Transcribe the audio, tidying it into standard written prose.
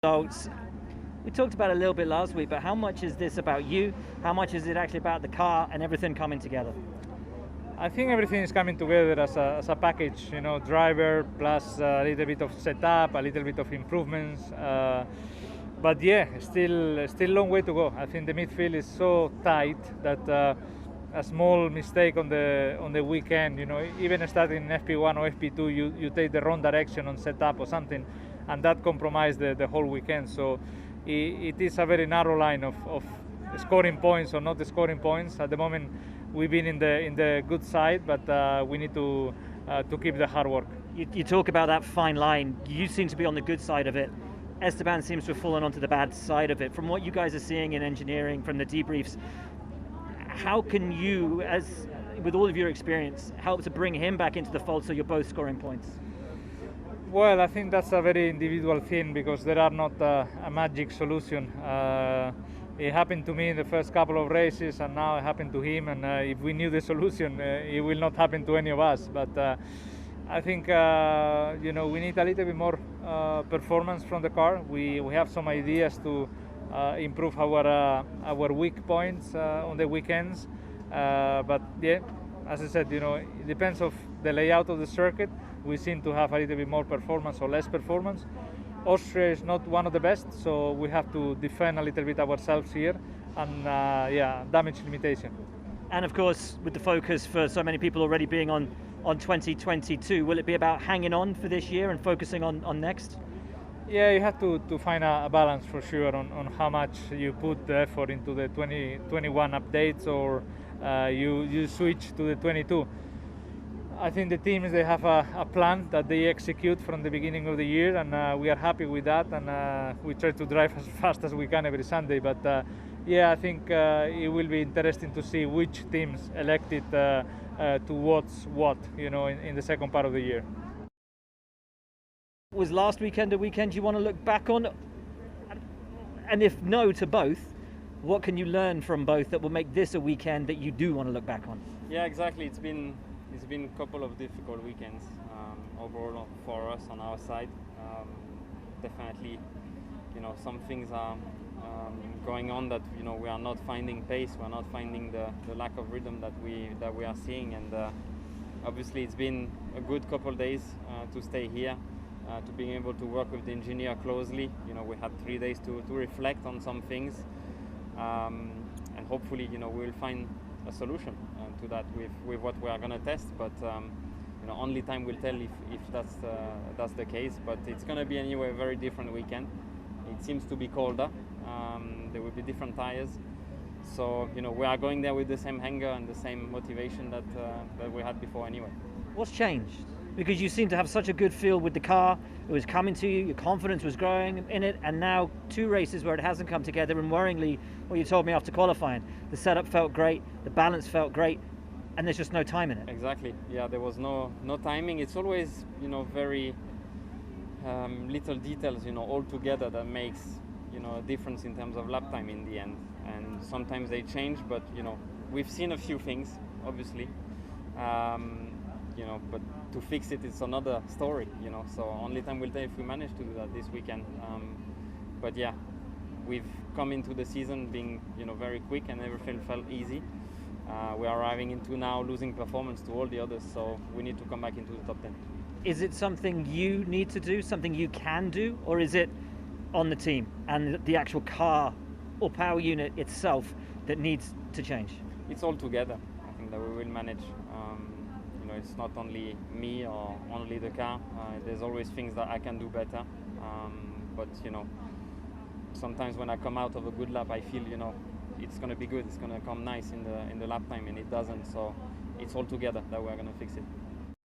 results. We talked about it a little bit last week, but how much is this about you? How much is it actually about the car and everything coming together? I think everything is coming together as a package, driver plus a little bit of setup, a little bit of improvements. But yeah, still long way to go. I think the midfield is so tight that a small mistake on the weekend, even starting in FP1 or FP2, you take the wrong direction on setup or something, and that compromised the whole weekend. So it is a very narrow line of scoring points or not scoring points. At the moment, we've been in the good side, but we need to keep the hard work. You talk about that fine line. You seem to be on the good side of it. Esteban seems to have fallen onto the bad side of it. From what you guys are seeing in engineering, from the debriefs, how can you, as with all of your experience, help to bring him back into the fold so you're both scoring points? Well, I think that's a very individual thing because there are not a magic solution. It happened to me in the first couple of races, and now it happened to him. And if we knew the solution, it will not happen to any of us. But I think we need a little bit more performance from the car. We have some ideas to improve our weak points on the weekends. But yeah, as I said, it depends of the layout of the circuit. We seem to have a little bit more performance or less performance. Austria is not one of the best, so we have to defend a little bit ourselves here, and damage limitation. And of course, with the focus for so many people already being on 2022, will it be about hanging on for this year and focusing on next? Yeah, you have to find a balance for sure on how much you put the effort into the 2021 updates or you switch to the 22. I think the teams, they have a plan that they execute from the beginning of the year, and we are happy with that, and we try to drive as fast as we can every Sunday. But I think it will be interesting to see which teams elected towards what, in the second part of the year. Was last weekend a weekend you want to look back on? And if no to both, what can you learn from both that will make this a weekend that you do want to look back on? Yeah, exactly. It's been a couple of difficult weekends overall for us on our side. Definitely, some things are going on that we are not finding pace. We're not finding the lack of rhythm that we are seeing, and obviously it's been a good couple of days to stay here, to being able to work with the engineer closely. We had 3 days to reflect on some things, and hopefully we will find a solution to that with what we are going to test, but only time will tell if that's the case. But it's going to be anyway a very different weekend. It seems to be colder. There will be different tires, so we are going there with the same hunger and the same motivation that we had before anyway. What's changed? Because you seem to have such a good feel with the car. It was coming to you, your confidence was growing in it, and now 2 races where it hasn't come together, and worryingly, what you told me after qualifying, the setup felt great, the balance felt great, and there's just no time in it. Exactly. Yeah, there was no timing. It's always very little details all together that makes a difference in terms of lap time in the end. And sometimes they change, but we've seen a few things, obviously. But to fix it, it's another story, so only time will tell if we manage to do that this weekend. But yeah, we've come into the season being, very quick, and everything felt easy. We are arriving into now losing performance to all the others, so we need to come back into the top 10. Is it something you need to do, something you can do, or is it on the team and the actual car or power unit itself that needs to change? It's all together. I think that we will manage. It's not only me or only the car. There's always things that I can do better. But sometimes when I come out of a good lap, I feel it's going to be good. It's going to come nice in the lap time, and it doesn't. So it's all together that we're going to fix it.